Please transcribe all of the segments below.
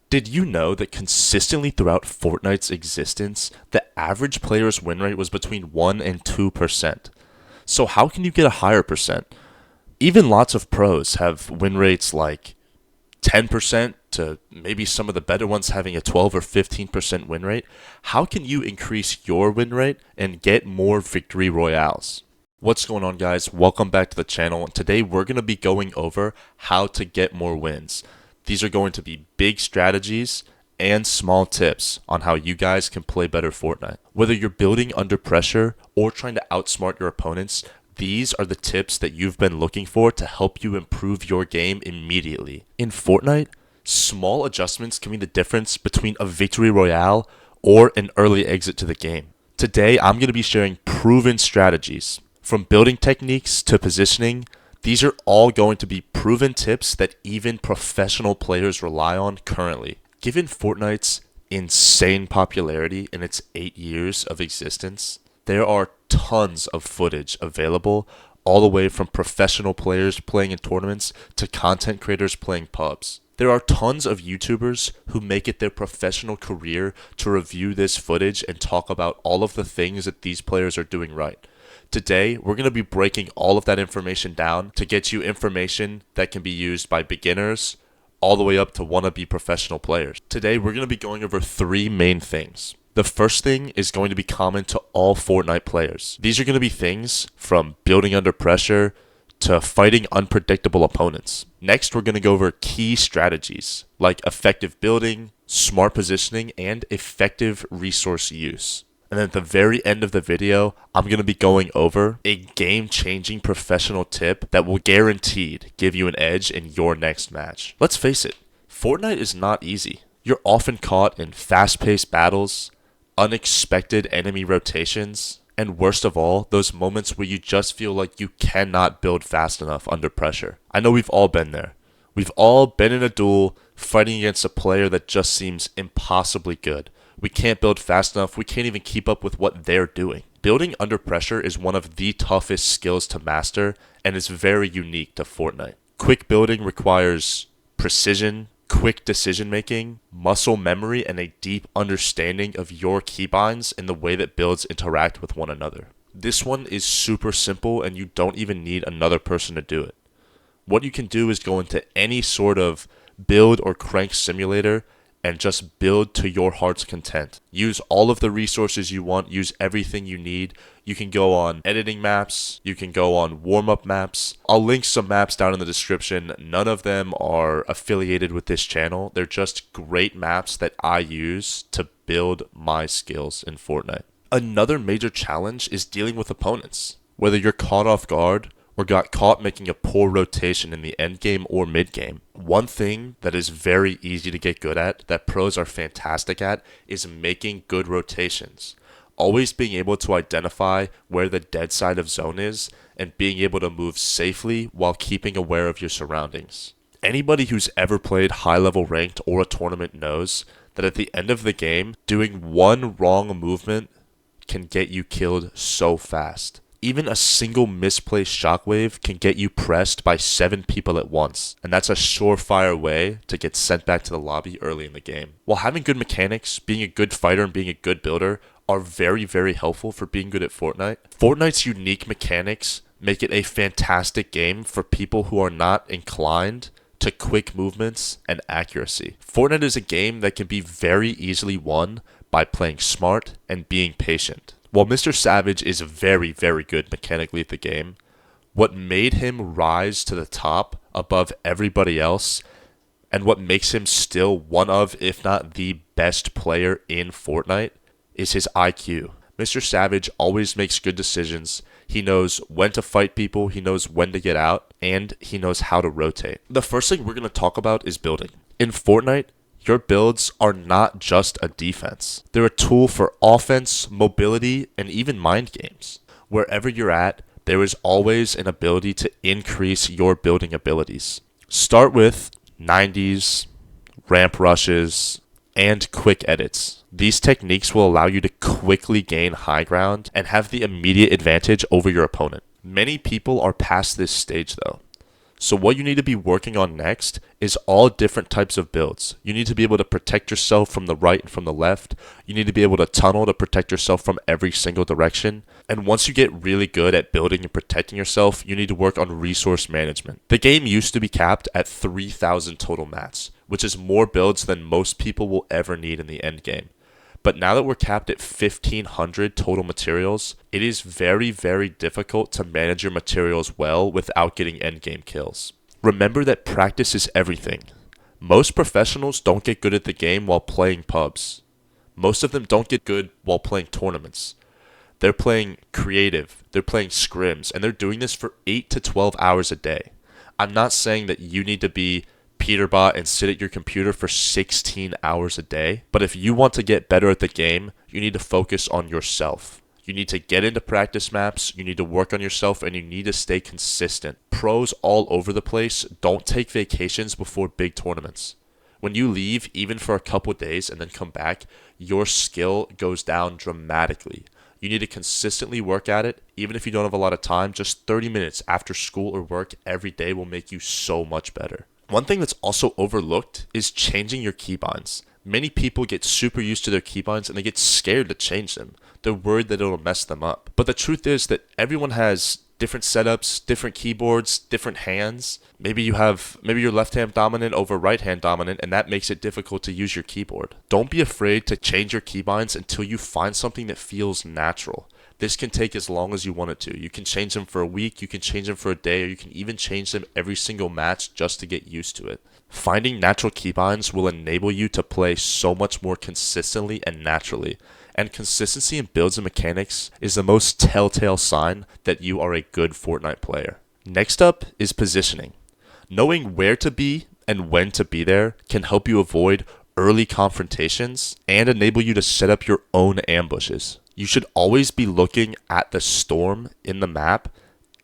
Did you know that consistently throughout Fortnite's existence, the average player's win rate was between 1 and 2%? So, how can you get a higher percent? Even lots of pros have win rates like 10% to maybe some of the better ones having a 12 or 15% win rate. How can you increase your win rate and get more victory royales? What's going on, guys? Welcome back to the channel. Today we're going to be going over how to get more wins. These are going to be big strategies and small tips on how you guys can play better Fortnite. Whether you're building under pressure or trying to outsmart your opponents, these are the tips that you've been looking for to help you improve your game immediately. In Fortnite, small adjustments can be the difference between a victory royale or an early exit to the game. Today, I'm going to be sharing proven strategies. From building techniques to positioning, these are all going to be proven tips that even professional players rely on currently. Given Fortnite's insane popularity in its 8 years of existence, there are tons of footage available, all the way from professional players playing in tournaments to content creators playing pubs. There are tons of YouTubers who make it their professional career to review this footage and talk about all of the things that these players are doing right. Today, we're going to be breaking all of that information down to get you information that can be used by beginners all the way up to wannabe professional players. Today, we're going to be going over 3 main things. The first thing is going to be common to all Fortnite players. These are going to be things from building under pressure to fighting unpredictable opponents. Next, we're going to go over key strategies like effective building, smart positioning, and effective resource use. And then at the very end of the video, I'm going to be going over a game-changing professional tip that will guaranteed give you an edge in your next match. Let's face it, Fortnite is not easy. You're often caught in fast-paced battles, unexpected enemy rotations, and worst of all, those moments where you just feel like you cannot build fast enough under pressure. I know we've all been there. We've all been in a duel fighting against a player that just seems impossibly good. We can't build fast enough. We can't even keep up with what they're doing. Building under pressure is one of the toughest skills to master and is very unique to Fortnite. Quick building requires precision, quick decision making, muscle memory, and a deep understanding of your keybinds and the way that builds interact with one another. This one is super simple and you don't even need another person to do it. What you can do is go into any sort of build or crank simulator and just build to your heart's content. Use all of the resources you want, use everything you need. You can go on editing maps, you can go on warm-up maps. I'll link some maps down in the description. None of them are affiliated with this channel. They're just great maps that I use to build my skills in Fortnite. Another major challenge is dealing with opponents. Whether you're caught off guard or got caught making a poor rotation in the end game or mid game. One thing that is very easy to get good at, that pros are fantastic at, is making good rotations. Always being able to identify where the dead side of zone is and being able to move safely while keeping aware of your surroundings. Anybody who's ever played high-level ranked or a tournament knows that at the end of the game, doing one wrong movement can get you killed so fast. Even a single misplaced shockwave can get you pressed by 7 people at once, and that's a surefire way to get sent back to the lobby early in the game. While having good mechanics, being a good fighter, and being a good builder are very, very helpful for being good at Fortnite, Fortnite's unique mechanics make it a fantastic game for people who are not inclined to quick movements and accuracy. Fortnite is a game that can be very easily won by playing smart and being patient. While Mr. Savage is very, very good mechanically at the game, what made him rise to the top above everybody else and what makes him still one of, if not the best player in Fortnite is his IQ. Mr. Savage always makes good decisions. He knows when to fight people, he knows when to get out, and he knows how to rotate. The first thing we're going to talk about is building. In Fortnite, your builds are not just a defense. They're a tool for offense, mobility, and even mind games. Wherever you're at, there is always an ability to increase your building abilities. Start with 90s, ramp rushes, and quick edits. These techniques will allow you to quickly gain high ground and have the immediate advantage over your opponent. Many people are past this stage though. So what you need to be working on next is all different types of builds. You need to be able to protect yourself from the right and from the left. You need to be able to tunnel to protect yourself from every single direction. And once you get really good at building and protecting yourself, you need to work on resource management. The game used to be capped at 3,000 total mats, which is more builds than most people will ever need in the end game. But now that we're capped at 1,500 total materials, it is very, very difficult to manage your materials well without getting endgame kills. Remember that practice is everything. Most professionals don't get good at the game while playing pubs. Most of them don't get good while playing tournaments. They're playing creative, they're playing scrims, and they're doing this for 8 to 12 hours a day. I'm not saying that you need to be Peterbot and sit at your computer for 16 hours a day. But if you want to get better at the game, you need to focus on yourself. You need to get into practice maps, you need to work on yourself, and you need to stay consistent. Pros all over the place don't take vacations before big tournaments. When you leave, even for a couple days and then come back, your skill goes down dramatically. You need to consistently work at it. Even if you don't have a lot of time, just 30 minutes after school or work every day will make you so much better. One thing that's also overlooked is changing your keybinds. Many people get super used to their keybinds and they get scared to change them. They're worried that it'll mess them up. But the truth is that everyone has different setups, different keyboards, different hands. Maybe you're left hand dominant over right hand dominant, and that makes it difficult to use your keyboard. Don't be afraid to change your keybinds until you find something that feels natural. This can take as long as you want it to. You can change them for a week, you can change them for a day, or you can even change them every single match just to get used to it. Finding natural keybinds will enable you to play so much more consistently and naturally. And consistency in builds and mechanics is the most telltale sign that you are a good Fortnite player. Next up is positioning. Knowing where to be and when to be there can help you avoid early confrontations and enable you to set up your own ambushes. You should always be looking at the storm in the map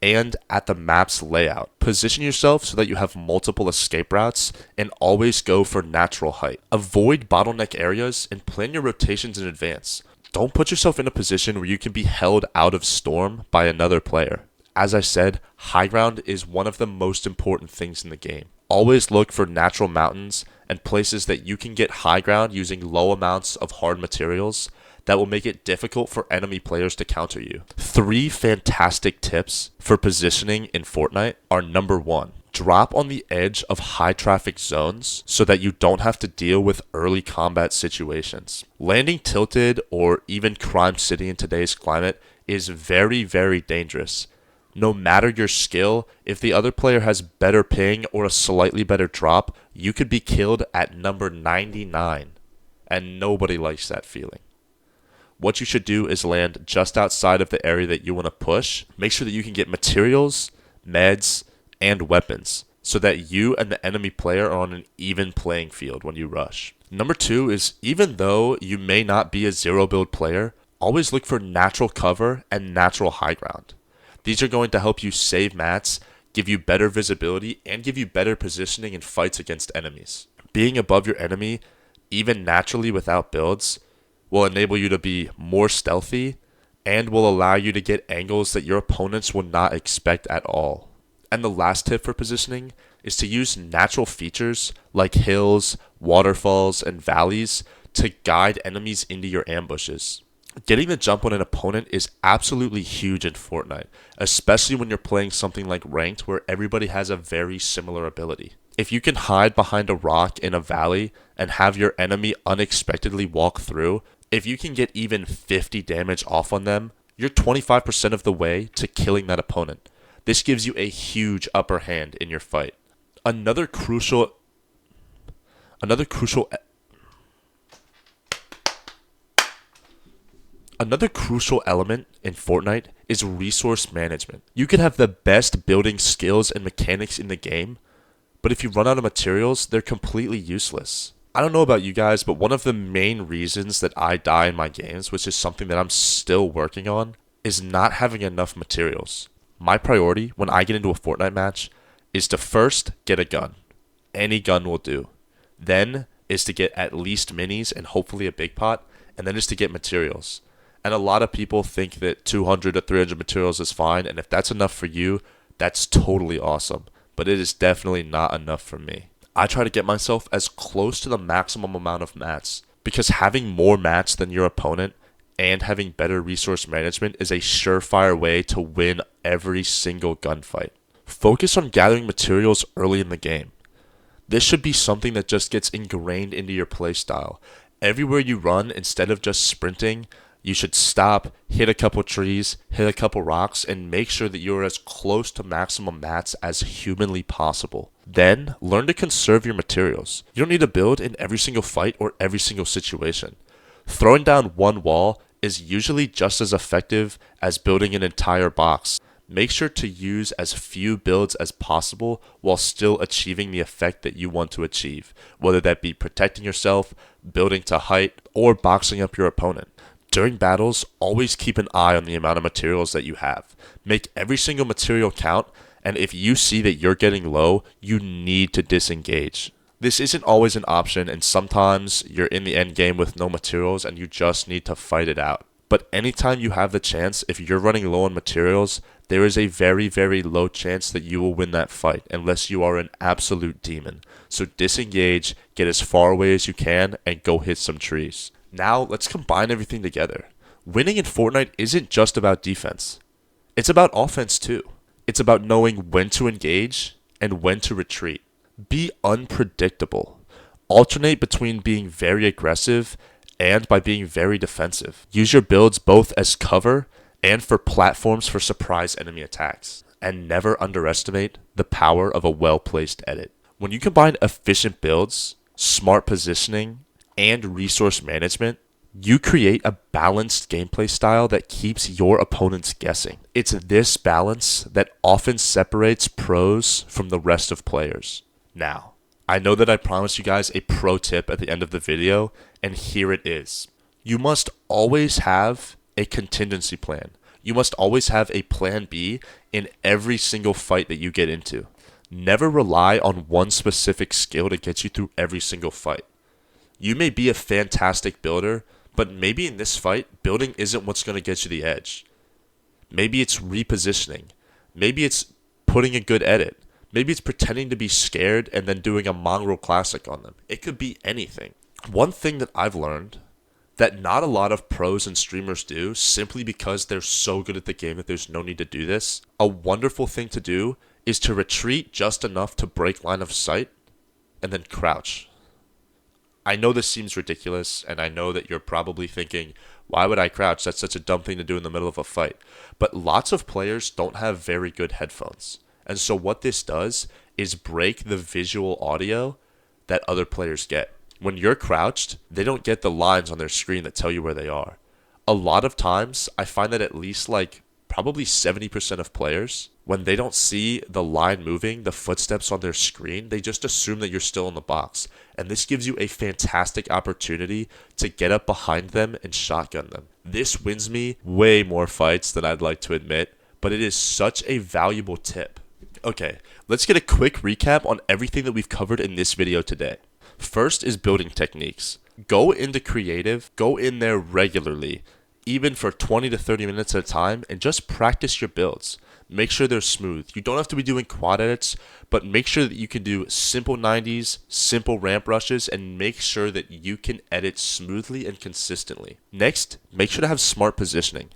and at the map's layout. Position yourself so that you have multiple escape routes and always go for natural height. Avoid bottleneck areas and plan your rotations in advance. Don't put yourself in a position where you can be held out of storm by another player. As I said, high ground is one of the most important things in the game. Always look for natural mountains and places that you can get high ground using low amounts of hard materials that will make it difficult for enemy players to counter you. 3 fantastic tips for positioning in Fortnite are: number 1, drop on the edge of high traffic zones so that you don't have to deal with early combat situations. Landing tilted or even Crime City in today's climate is very, very dangerous. No matter your skill, if the other player has better ping or a slightly better drop, you could be killed at number 99, and nobody likes that feeling. What you should do is land just outside of the area that you want to push. Make sure that you can get materials, meds, and weapons so that you and the enemy player are on an even playing field when you rush. Number 2 is, even though you may not be a zero build player, always look for natural cover and natural high ground. These are going to help you save mats, give you better visibility, and give you better positioning in fights against enemies. Being above your enemy, even naturally without builds, will enable you to be more stealthy and will allow you to get angles that your opponents will not expect at all. And the last tip for positioning is to use natural features like hills, waterfalls, and valleys to guide enemies into your ambushes. Getting the jump on an opponent is absolutely huge in Fortnite, especially when you're playing something like Ranked where everybody has a very similar ability. If you can hide behind a rock in a valley and have your enemy unexpectedly walk through, if you can get even 50 damage off on them, you're 25% of the way to killing that opponent. This gives you a huge upper hand in your fight. Another crucial element in Fortnite is resource management. You can have the best building skills and mechanics in the game, but if you run out of materials, they're completely useless. I don't know about you guys, but one of the main reasons that I die in my games, which is something that I'm still working on, is not having enough materials. My priority when I get into a Fortnite match is to first get a gun. Any gun will do. Then is to get at least minis and hopefully a big pot, and then is to get materials. And a lot of people think that 200 to 300 materials is fine, and if that's enough for you, that's totally awesome. but it is definitely not enough for me. I try to get myself as close to the maximum amount of mats, because having more mats than your opponent and having better resource management is a surefire way to win every single gunfight. Focus on gathering materials early in the game. This should be something that just gets ingrained into your playstyle. Everywhere you run, instead of just sprinting, you should stop, hit a couple trees, hit a couple rocks, and make sure that you're as close to maximum mats as humanly possible. Then, learn to conserve your materials. You don't need to build in every single fight or every single situation. Throwing down one wall is usually just as effective as building an entire box. Make sure to use as few builds as possible while still achieving the effect that you want to achieve, whether that be protecting yourself, building to height, or boxing up your opponent. During battles, always keep an eye on the amount of materials that you have. Make every single material count, and if you see that you're getting low, you need to disengage. This isn't always an option, and sometimes you're in the end game with no materials and you just need to fight it out. But anytime you have the chance, if you're running low on materials, there is a very, very low chance that you will win that fight unless you are an absolute demon. So disengage, get as far away as you can, and go hit some trees. Now, let's combine everything together. Winning in Fortnite isn't just about defense. It's about offense too. It's about knowing when to engage and when to retreat. Be unpredictable. Alternate between being very aggressive and by being very defensive. Use your builds both as cover and for platforms for surprise enemy attacks. And never underestimate the power of a well-placed edit. When you combine efficient builds, smart positioning, and resource management, you create a balanced gameplay style that keeps your opponents guessing. It's this balance that often separates pros from the rest of players. Now, I know that I promised you guys a pro tip at the end of the video, and here it is. You must always have a contingency plan. You must always have a plan B in every single fight that you get into. Never rely on one specific skill to get you through every single fight. You may be a fantastic builder, but maybe in this fight, building isn't what's going to get you the edge. Maybe it's repositioning. Maybe it's putting a good edit. Maybe it's pretending to be scared and then doing a mongrel classic on them. It could be anything. One thing that I've learned that not a lot of pros and streamers do simply because they're so good at the game that there's no need to do this. A wonderful thing to do is to retreat just enough to break line of sight and then crouch. I know this seems ridiculous, and I know that you're probably thinking, why would I crouch? That's such a dumb thing to do in the middle of a fight. But lots of players don't have very good headphones. And so what this does is break the visual audio that other players get. When you're crouched, they don't get the lines on their screen that tell you where they are. A lot of times, I find that at least probably 70% of players, when they don't see the line moving, the footsteps on their screen, they just assume that you're still in the box. And this gives you a fantastic opportunity to get up behind them and shotgun them. This wins me way more fights than I'd like to admit, but it is such a valuable tip. Okay, let's get a quick recap on everything that we've covered in this video today. First is building techniques. Go into creative, go in there regularly, even for 20 to 30 minutes at a time, and just practice your builds. Make sure they're smooth. You don't have to be doing quad edits, but make sure that you can do simple 90s, simple ramp rushes, and make sure that you can edit smoothly and consistently. Next, make sure to have smart positioning.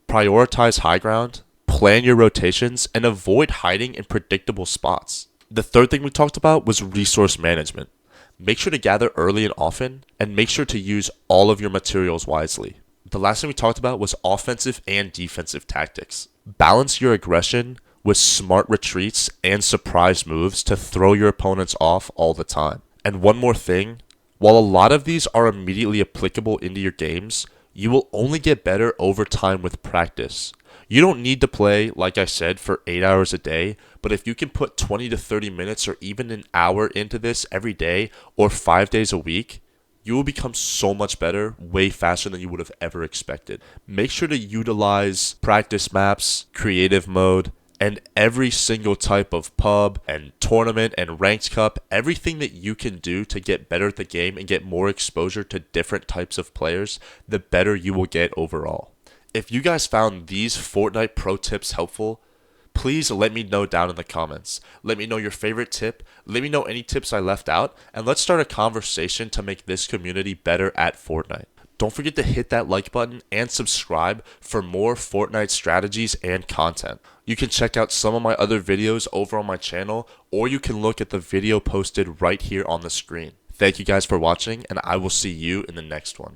Prioritize high ground, plan your rotations, and avoid hiding in predictable spots. The third thing we talked about was resource management. Make sure to gather early and often, and make sure to use all of your materials wisely. The last thing we talked about was offensive and defensive tactics. Balance your aggression with smart retreats and surprise moves to throw your opponents off all the time. And one more thing, while a lot of these are immediately applicable into your games, you will only get better over time with practice. You don't need to play, like I said, for 8 hours a day, but if you can put 20 to 30 minutes or even an hour into this every day or 5 days a week, you will become so much better way faster than you would have ever expected. Make sure to utilize practice maps, creative mode, and every single type of pub and tournament and ranked cup, everything that you can do to get better at the game and get more exposure to different types of players, the better you will get overall. If you guys found these Fortnite pro tips helpful, Please let me know down in the comments. Let me know your favorite tip, let me know any tips I left out, and let's start a conversation to make this community better at Fortnite. Don't forget to hit that like button and subscribe for more Fortnite strategies and content. You can check out some of my other videos over on my channel, or you can look at the video posted right here on the screen. Thank you guys for watching, and I will see you in the next one.